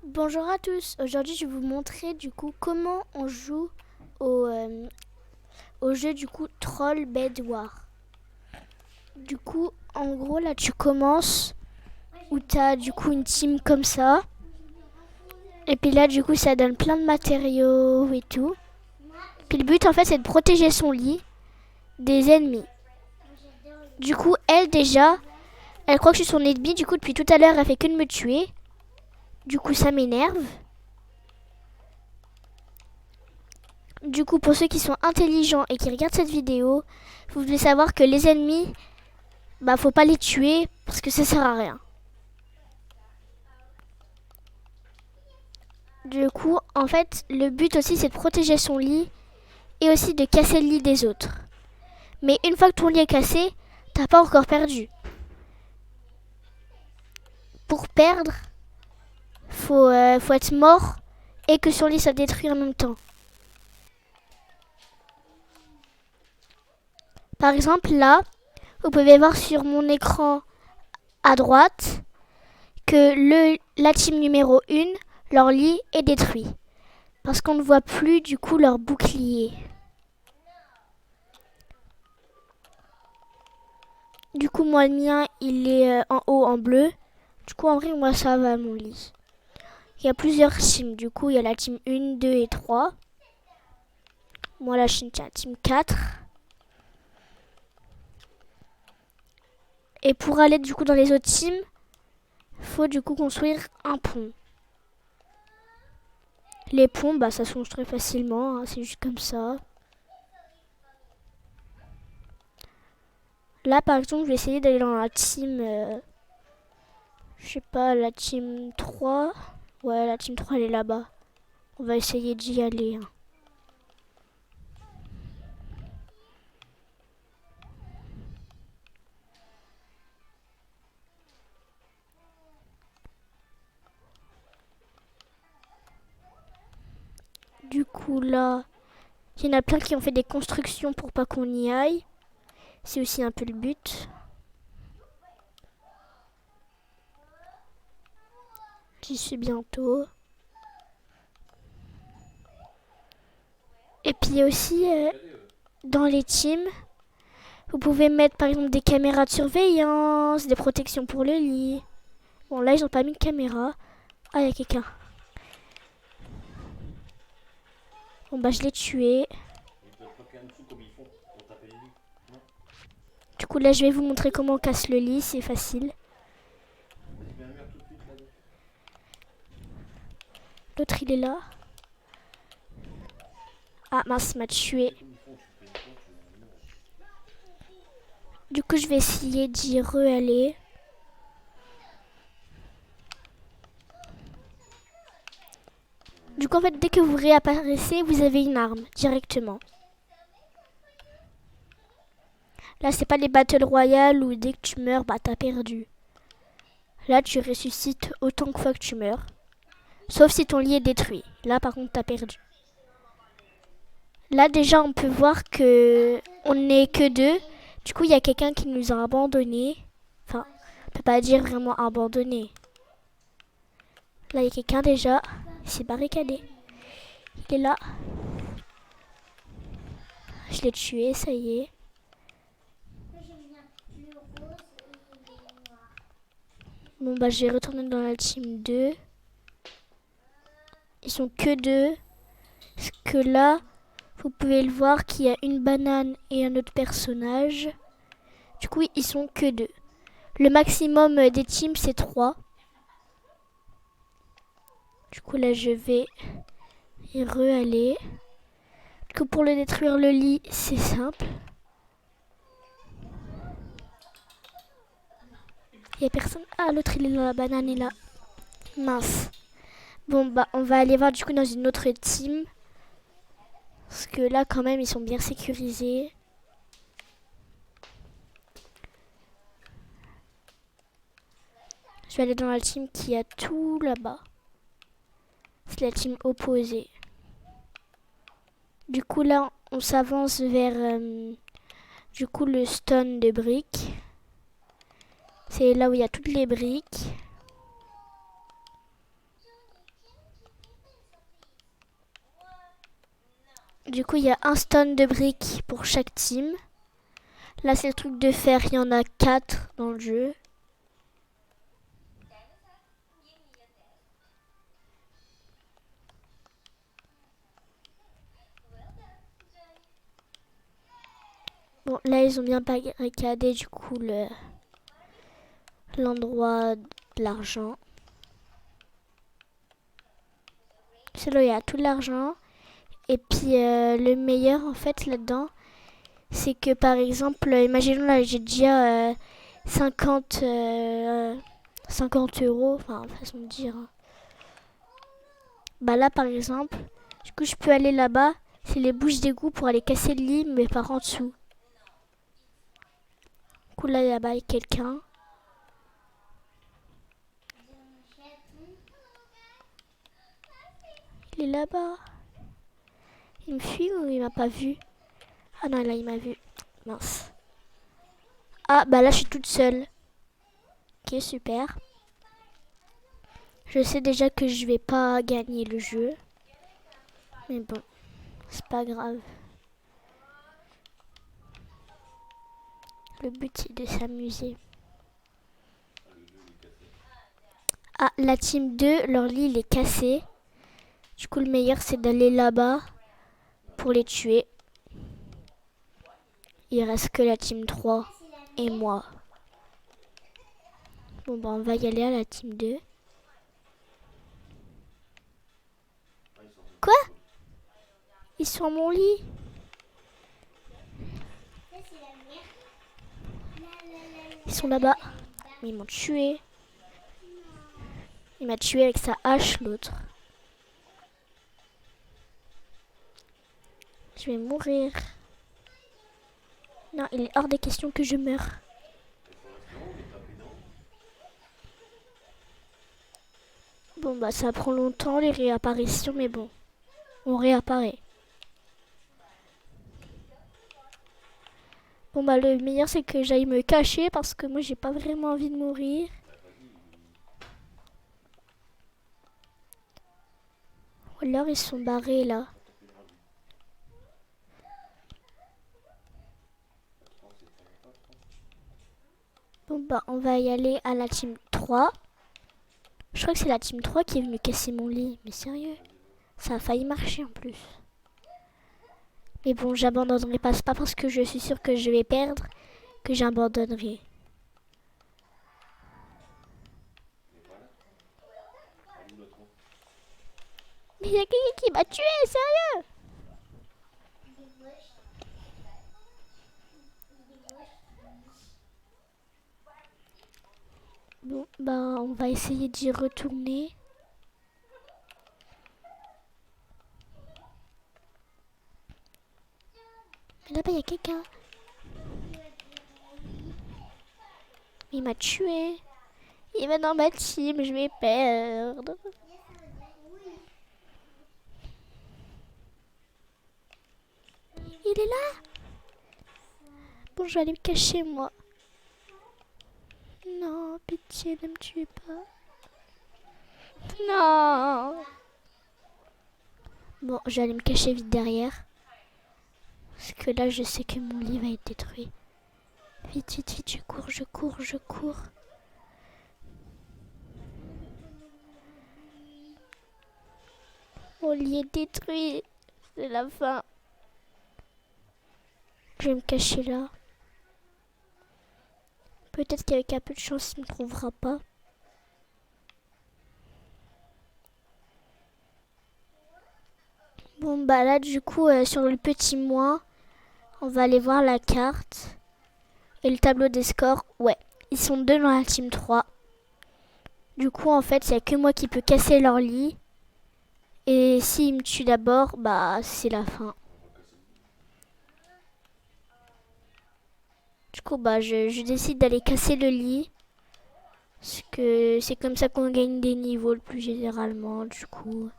Bonjour à tous, aujourd'hui je vais vous montrer du coup comment on joue au, au jeu du coup Troll Bed War. Du coup en gros là tu commences où tu as du coup une team comme ça. Et puis là du coup ça donne plein de matériaux et tout. Puis le but en fait c'est de protéger son lit des ennemis. Du coup elle déjà, elle croit que je suis son ennemi, du coup depuis tout à l'heure elle fait que de me tuer. Du coup ça m'énerve. Du coup, pour ceux qui sont intelligents et qui regardent cette vidéo, vous devez savoir que les ennemis, faut pas les tuer parce que ça sert à rien. Du coup, en fait, le but aussi c'est de protéger son lit et aussi de casser le lit des autres. Mais une fois que ton lit est cassé, t'as pas encore perdu. Pour perdre, faut être mort et que son lit soit détruit en même temps. Par exemple, là, vous pouvez voir sur mon écran à droite que la team numéro 1, leur lit est détruit. Parce qu'on ne voit plus du coup leur bouclier. Du coup, moi, le mien, il est en haut en bleu. Du coup, en vrai, moi, ça va mon lit. Il y a plusieurs teams. Du coup, il y a la team 1, 2 et 3. Moi, là, je suis la team 4. Et pour aller du coup dans les autres teams, faut du coup construire un pont. Les ponts, ça se construit facilement, hein, c'est juste comme ça. Là, par exemple, je vais essayer d'aller dans la team, je sais pas, la team 3. Ouais, la team 3, elle est là-bas. On va essayer d'y aller. Hein. Du coup, là, il y en a plein qui ont fait des constructions pour pas qu'on y aille. C'est aussi un peu le but. J'y suis bientôt. Et puis aussi, dans les teams, vous pouvez mettre par exemple des caméras de surveillance, des protections pour le lit. Bon, là, ils ont pas mis de caméra. Ah, il y a quelqu'un. Bon, je l'ai tué. Du coup, là, je vais vous montrer comment on casse le lit. C'est facile. L'autre, il est là. Ah, mince, m'a tué. Du coup, je vais essayer d'y re-aller. Du coup, en fait, dès que vous réapparaissez, vous avez une arme directement. Là, c'est pas les Battle Royale où dès que tu meurs, t'as perdu. Là, tu ressuscites autant de fois que tu meurs. Sauf si ton lit est détruit. Là, par contre, t'as perdu. Là, déjà, on peut voir que on n'est que deux. Du coup, il y a quelqu'un qui nous a abandonnés. Enfin, on peut pas dire vraiment abandonné. Là, il y a quelqu'un déjà. Il s'est barricadé. Il est là. Je l'ai tué, ça y est. Bon, je vais retourner dans la team 2. Ils sont que deux. Parce que là, vous pouvez le voir qu'il y a une banane et un autre personnage. Du coup, ils sont que deux. Le maximum des teams, c'est 3. Du coup, là, je vais y re-aller. Du coup, pour le détruire le lit, c'est simple. Il n'y a personne. Ah, l'autre, il est dans la banane, est là. Mince. Bon, on va aller voir du coup dans une autre team. Parce que là, quand même, ils sont bien sécurisés. Je vais aller dans la team qui a tout là-bas. C'est la team opposée. Du coup, là, on s'avance vers du coup le stone de briques. C'est là où il y a toutes les briques. Du coup, il y a un stone de briques pour chaque team. Là, c'est le truc de fer. Il y en a 4 dans le jeu. Bon, là, ils ont bien barricadé du coup l'endroit de l'argent. C'est là où il y a tout l'argent. Et puis, le meilleur, en fait, là-dedans, c'est que, par exemple, imaginons là, j'ai déjà 50, 50 euros, enfin, façon de dire. Hein. Bah là, par exemple, du coup, je peux aller là-bas. C'est les bouches d'égout pour aller casser le lit, mais par en dessous. Du coup, là-bas, il y a quelqu'un. Il est là-bas. Il me fuit ou il m'a pas vu? Ah non, là, il m'a vu. Mince. Ah, bah là, je suis toute seule. Ok, super. Je sais déjà que je vais pas gagner le jeu. Mais bon, c'est pas grave. Le but, c'est de s'amuser. Ah, la team 2, leur lit, il est cassé. Du coup, le meilleur, c'est d'aller là-bas pour les tuer. Il reste que la team 3 et moi. Bon, bah, on va y aller à la team 2. Quoi? Ils sont à mon lit? Ils sont là-bas. Mais ils m'ont tué. Il m'a tué avec sa hache, l'autre. Je vais mourir. Non, il est hors des questions que je meure. Bon, bah, ça prend longtemps, les réapparitions, mais bon. On réapparaît. Bon, bah, le meilleur, c'est que j'aille me cacher parce que moi, j'ai pas vraiment envie de mourir. Ou alors, ils sont barrés, là. Bon, bah, on va y aller à la team 3. Je crois que c'est la team 3 qui est venue casser mon lit. Mais sérieux, ça a failli marcher en plus. Mais bon, j'abandonnerai pas. C'est pas parce que je suis sûre que je vais perdre que j'abandonnerai. Mais il y a quelqu'un qui m'a tué, sérieux. Bon, bah, on va essayer d'y retourner. Mais là-bas, il y a quelqu'un. Il m'a tué. Il va dans ma team, je vais perdre. Il est là. Bon, je vais aller me cacher, moi. Non, pitié, ne me tuez pas. Non. Bon, je vais aller me cacher vite derrière. Parce que là, je sais que mon lit va être détruit. Vite, vite, vite, je cours, je cours, je cours. Mon lit est détruit. C'est la fin. Je vais me cacher là. Peut-être qu'avec un peu de chance, il ne me trouvera pas. Bon, bah là, du coup, sur le petit moins, on va aller voir la carte. Et le tableau des scores, ouais. Ils sont deux dans la team 3. Du coup, en fait, il n'y a que moi qui peux casser leur lit. Et s'ils me tuent d'abord, bah c'est la fin. Du coup, bah je décide d'aller casser le lit. Parce que c'est comme ça qu'on gagne des niveaux le plus généralement. Du coup,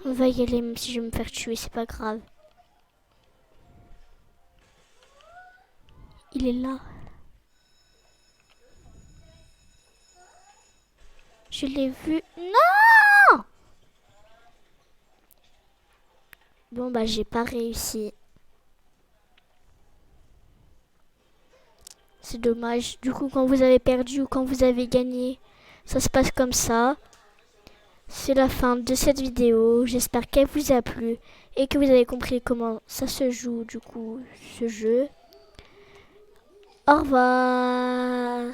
on va y aller même si je vais me faire tuer, c'est pas grave. Il est là. Je l'ai vu. Non! Bon, bah, j'ai pas réussi. C'est dommage. Du coup, quand vous avez perdu ou quand vous avez gagné, ça se passe comme ça. C'est la fin de cette vidéo. J'espère qu'elle vous a plu et que vous avez compris comment ça se joue, du coup, ce jeu. Au revoir.